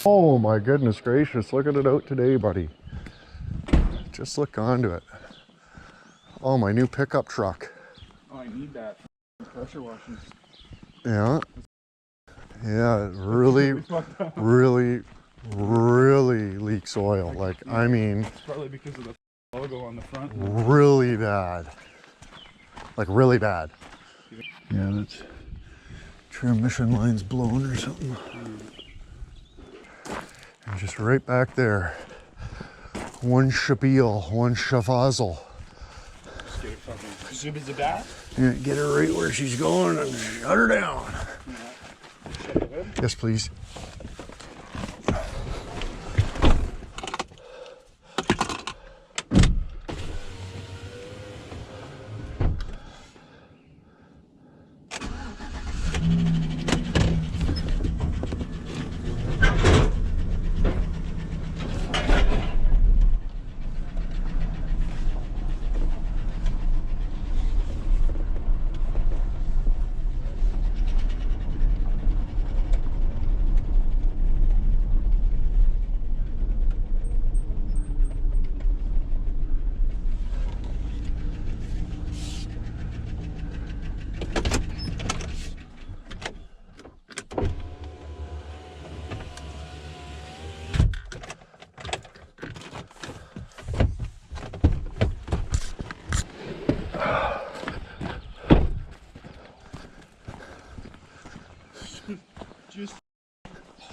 Oh my goodness gracious, look at it out today, buddy. Just look onto it. Oh, my new pickup truck. Oh, I need that pressure washing. Yeah. Yeah, it really leaks oil. Like, I mean, it's probably because of the logo on the front. Really bad. Like, really bad. Yeah, that's transmission line's blown or something. And just right back there. One shabil, one shavazel. Just get it fucking zip-a-zip-bat. Yeah, get her right where she's going and shut her down. Yeah. Yes, please. Just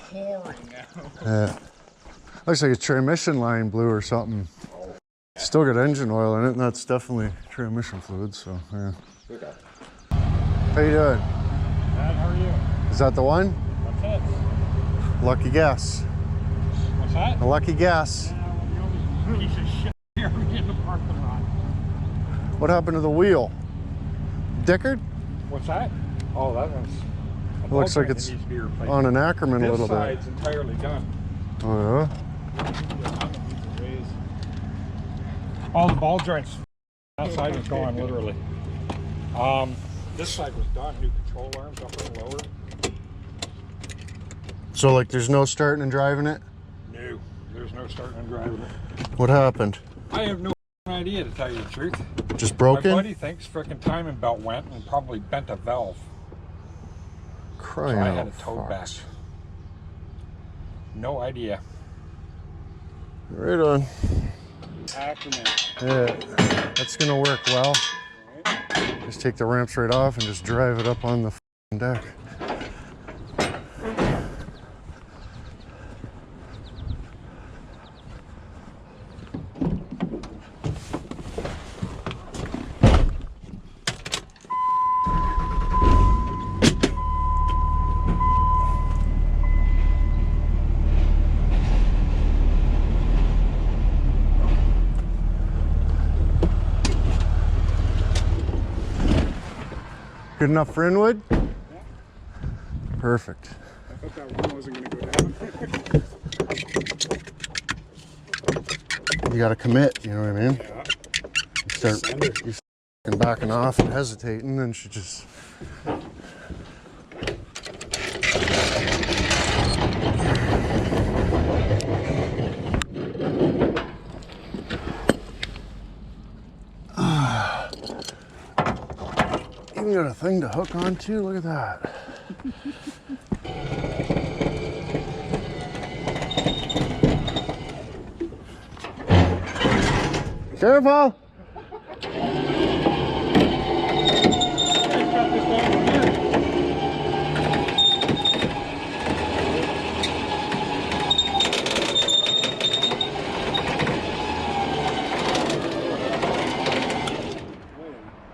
pouring out. Yeah. Looks like a transmission line blew or something. Still got engine oil in it, and that's definitely transmission fluid, so yeah. Okay. How you doing? Dad, how are you? Is that the one? That's it. Lucky guess. What's that? A lucky guess. The only piece of shit here in the parking lot. What happened to the wheel? Dickered? What's that? Oh, that one's... It looks like it's on an Ackerman a little bit. This side's entirely done. Oh yeah? All the ball joints. That side was gone, literally. This side was done. New control arms, upper and lower. So like there's no starting and driving it? No, there's no starting and driving it. What happened? I have no idea, to tell you the truth. Just broken? My buddy thinks frickin' timing belt went and probably bent a valve. Crying So I out had it towed back. No idea. Right on. Ackerman. Yeah, that's gonna work well. Right. Just take the ramps right off and just drive it up on the deck. Good enough for inwood? Yeah. Perfect. I thought that one wasn't going to go down. You gotta commit, you know what I mean? Yeah. You start backing off and hesitating, and she just... Even got a thing to hook on to, look at that. Careful!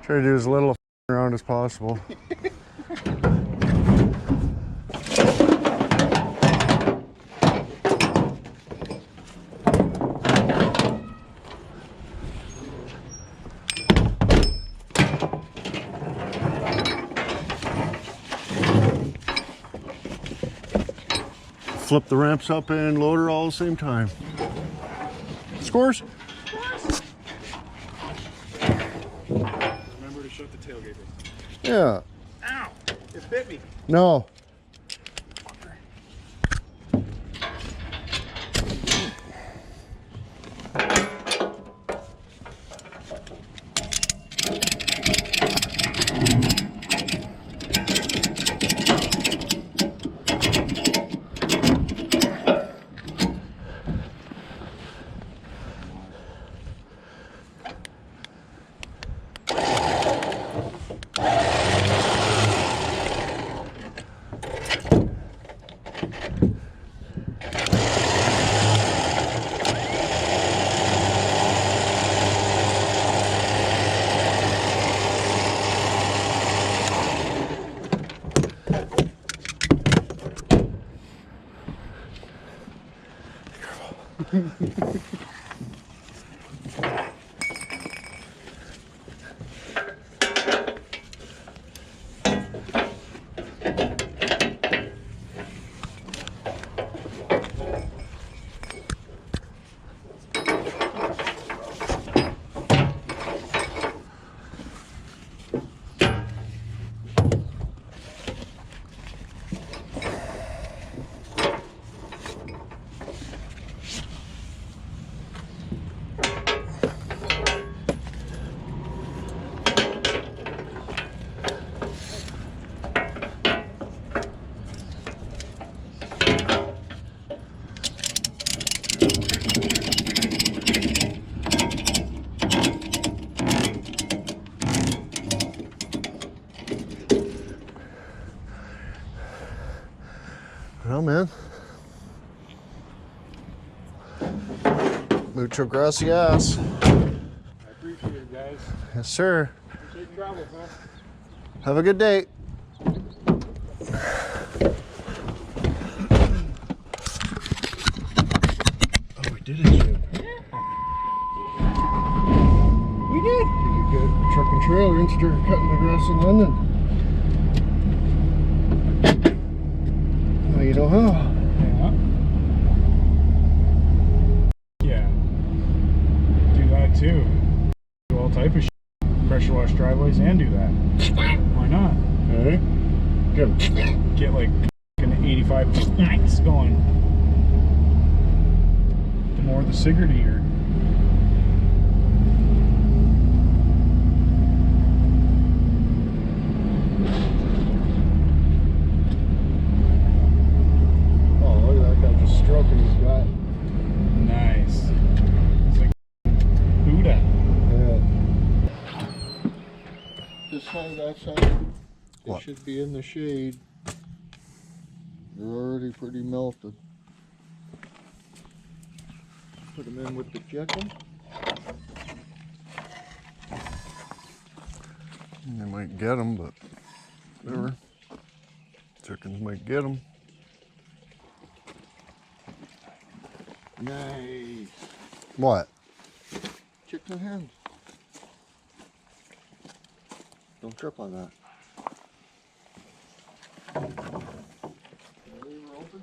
Try to do as little around as possible. Flip the ramps up and load her all at the same time. Scores? Remember to shut the tailgate. Yeah. Ow! It bit me. No. Well, man. Mucho gracias. I appreciate it, guys. Yes, sir. Safe travels, huh? Have a good day. Oh, we did it, Jim. We did. You get truck and trailer and start cutting the grass in London. Now you know how. Yeah. Do that too. Do all type of shit. Pressure wash driveways and do that. Why not? Hey, Get like an 85 nights going. The more the cigarette eater. oh, look at that guy just stroking his gut. Nice. It's like Buddha. Yeah. This side, that side, What? it should be in the shade. They're already pretty melted. Put them in with the chicken. They might get them, but whatever. Chickens might get them. Nice. What? Chicken hens. Don't trip on that. Leave her open.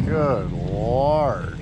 Good Lord.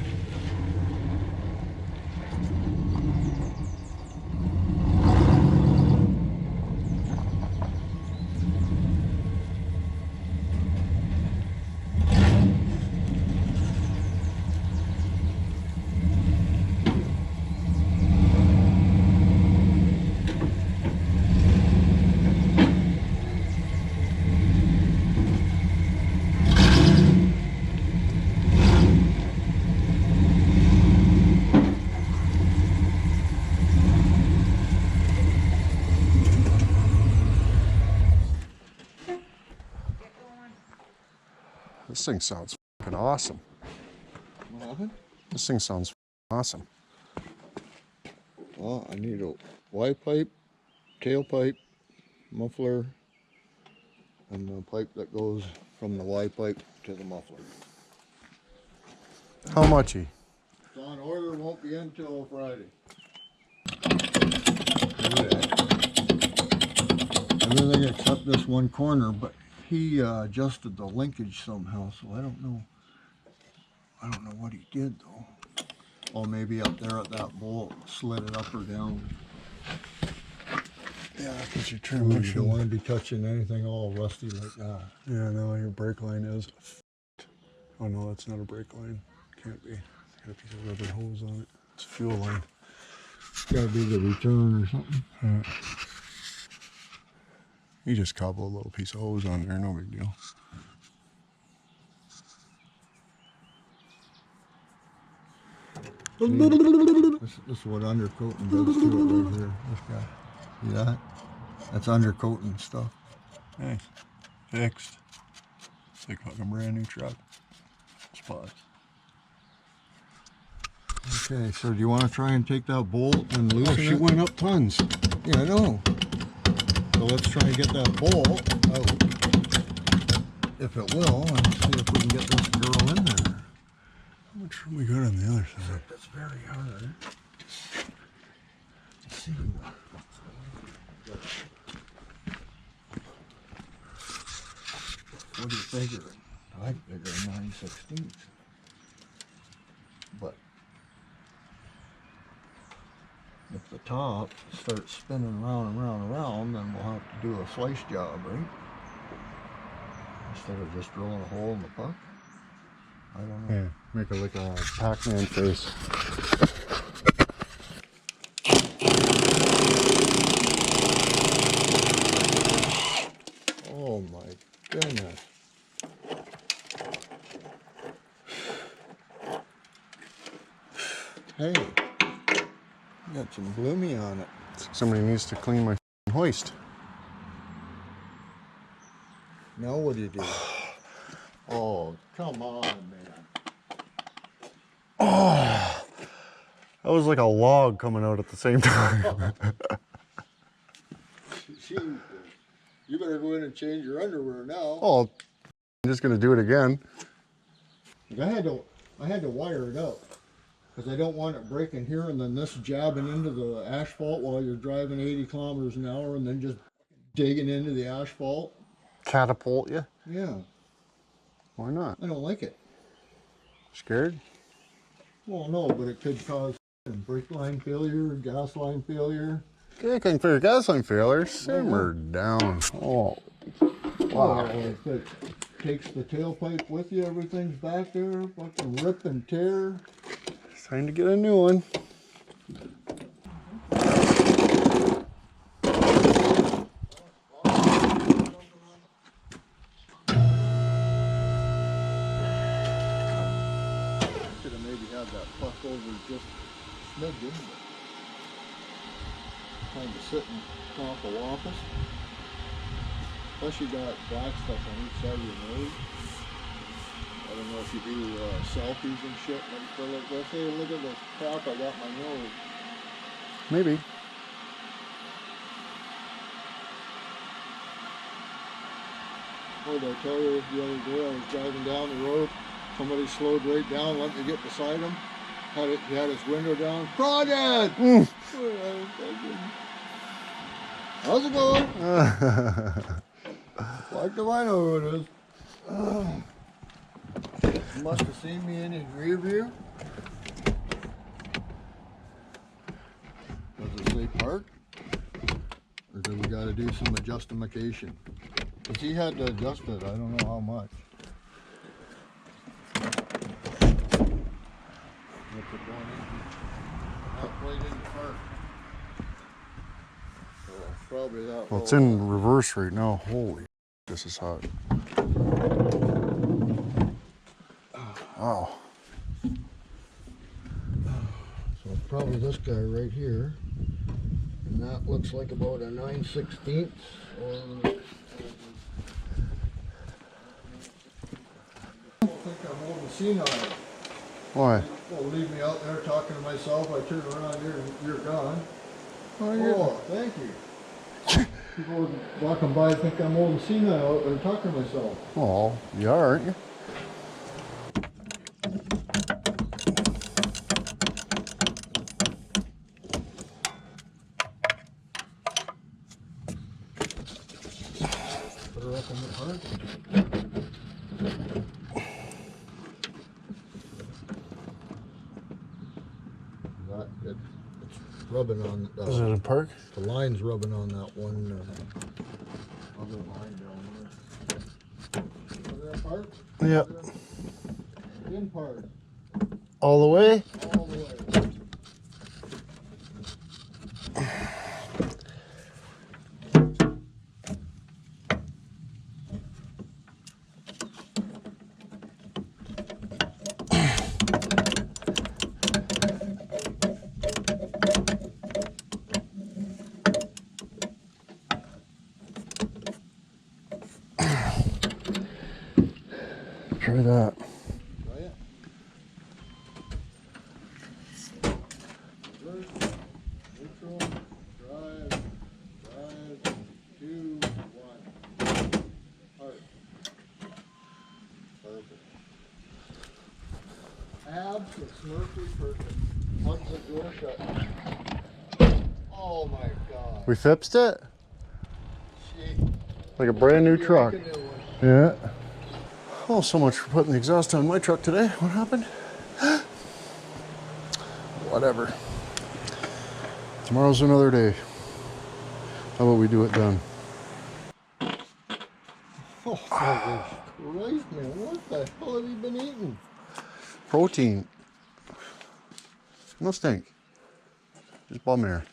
This thing sounds fucking awesome. What happened? This thing sounds fucking awesome. Well, I need a Y pipe, tailpipe, muffler, and the pipe that goes from the Y pipe to the muffler. How muchy? It's on order, won't be in till Friday. Everything except this one corner, but he adjusted the linkage somehow, so I don't know. I don't know what he did though. Oh, maybe up there at that bolt, slid it up or down. Yeah, because your You transmission. don't want to be touching anything all rusty like that. Yeah, no, your brake line is. Oh no, that's not a brake line. Can't be. It's got a piece of rubber hose on it. It's a fuel line. It's gotta be the return or something. You just cobble a little piece of hose on there, no big deal. This is what undercoating does to it right here. This guy. See that? That's undercoating stuff. Hey, fixed. It's like a fucking brand new truck. Spots. Okay, so do you want to try and take that bolt and loosen Oh, she it? went up tons. Yeah, I know. So let's try and get that bolt out, if it will, and see if we can get this girl in there. How much room we got on the other side? That's very hard. Let's see. What do you figure? I figure 9/16. But if the top starts spinning around and around and around, then we'll have to do a slice job, right? Instead of just drilling a hole in the puck. I don't know. Yeah, make it like a Pac-Man face. Oh my goodness. Hey, got some bloomy on it. Somebody needs to clean my hoist. Now what do you do? Oh, come on, man. Oh, that was like a log coming out at the same time. You better go in and change your underwear now. Oh, I'm just gonna do it again. I had to wire it up because I don't want it breaking here and then this jabbing into the asphalt while you're driving 80 kilometers an hour and then just digging into the asphalt. Catapult you? Yeah. Why not? I don't like it. Scared? Well, no, but it could cause brake line failure, gas line failure. Looking for a gas line failure. Simmer down. Oh, wow. If it takes the tailpipe with you, everything's back there, fucking rip and tear. It's time to get a new one. Should have maybe had that puck over just smidgen, but kind of sitting top of office. Plus you got black stuff on each side of your nose. I don't know if you do selfies and shit like for like this. Hey, look at this crap I got my nose. Maybe. What did I tell you the other day? I was driving down the road. Somebody slowed right down, let me get beside him. He had his window down. Crawdad! How's it going? Like do I know who it is? You must have seen me in his rear view. Does it say park? Or do we got to do some adjustification? Because he had to adjust it, I don't know how much. Probably that. Well, it's in reverse right now. Holy, this is hot. Wow. So it's probably this guy right here. And that looks like about a 9/16 or... I don't think I'm holding senile. Why? Well, leave me out there talking to myself. I turn around here and you're gone. Oh, thank you. People walking by think I'm old and senile out there talking to myself. oh, you are, aren't you? Put her up in the park. It's rubbing on. Is it a park? The line's rubbing on that one other line down there. Is there a park? Yep. In park. All the way? All the way. Try that. Try it. Reverse, neutral, drive. It's mostly perfect. Hugs the door shut. Oh my god. We fixed it? Gee. Like a brand new truck. Like a new one. Yeah. Oh, so much for putting the exhaust on my truck today. What happened? Whatever. Tomorrow's another day. How about we do it then? Oh, Christ, man. What the hell have you been eating? Protein. No stink. Just bum air.